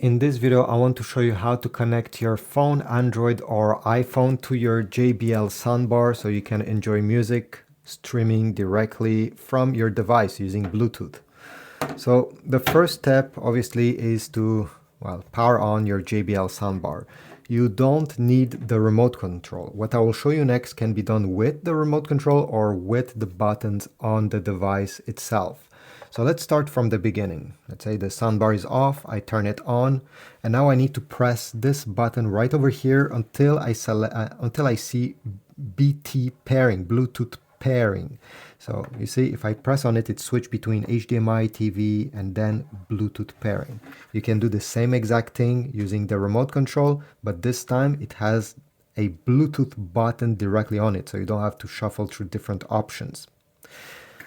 In this video, I want to show you how to connect your phone, Android or iPhone to your JBL Soundbar so you can enjoy music streaming directly from your device using Bluetooth. So the first step obviously is to, power on your JBL Soundbar. You don't need the remote control. What I will show you next can be done with the remote control or with the buttons on the device itself. So let's start from the beginning. Let's say the soundbar is off, I turn it on, and now I need to press this button right over here until I see BT pairing, Bluetooth pairing. So you see, if I press on it, it switches between HDMI, TV, and then Bluetooth pairing. You can do the same exact thing using the remote control, but this time it has a Bluetooth button directly on it, so you don't have to shuffle through different options.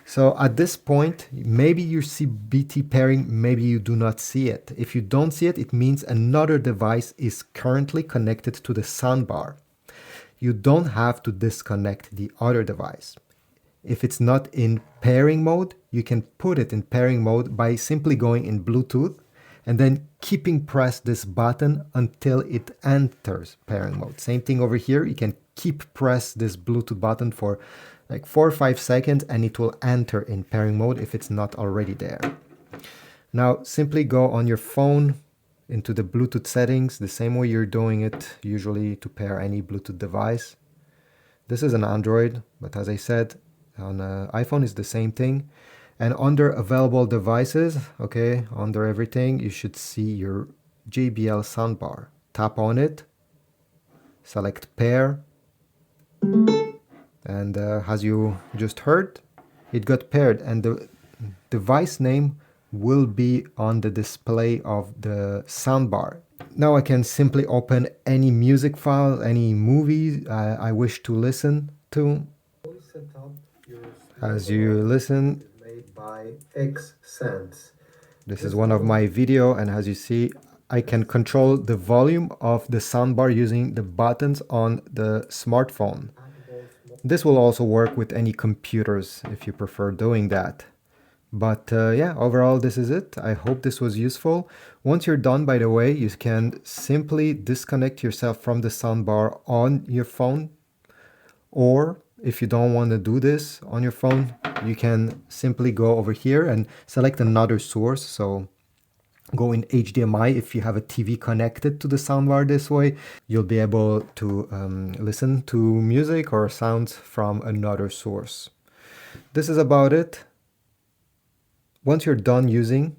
So at this point, maybe you see BT pairing, maybe you do not see it. If you don't see it, it means another device is currently connected to the soundbar. You don't have to disconnect the other device. If it's not in pairing mode, you can put it in pairing mode by simply going in Bluetooth and then keeping pressed this button until it enters pairing mode. Same thing over here, you can keep press this Bluetooth button for like 4 or 5 seconds and it will enter in pairing mode if it's not already there. Now simply go on your phone into the Bluetooth settings, the same way you're doing it usually to pair any Bluetooth device. This is an Android, but as I said, on iPhone is the same thing. And under available devices, okay, under everything, you should see your JBL soundbar. Tap on it, select pair, and as you just heard, it got paired and the device name will be on the display of the soundbar. Now I can simply open any music file, any movie I wish to listen to. As you listen, made by X-Sense. This is one of my video, and as you see, I can control the volume of the soundbar using the buttons on the smartphone. This will also work with any computers if you prefer doing that. But yeah, overall this is it. I hope this was useful. Once you're done, by the way, you can simply disconnect yourself from the soundbar on your phone, or if you don't want to do this on your phone, you can simply go over here and select another source. So go in HDMI. If you have a TV connected to the soundbar this way, you'll be able to listen to music or sounds from another source. This is about it. Once you're done using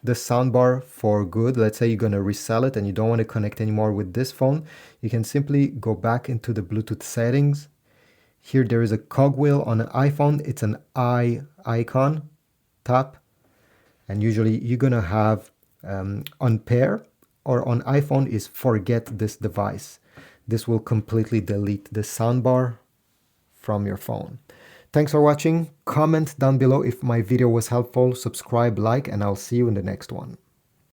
the soundbar for good, let's say you're going to resell it and you don't want to connect anymore with this phone, you can simply go back into the Bluetooth settings. Here there is a cogwheel on an iPhone. It's an eye icon. Tap. And usually you're going to have on pair, or on iPhone is forget this device. This will completely delete the soundbar from your phone. Thanks for watching. Comment down below if my video was helpful. Subscribe, like, and I'll see you in the next one.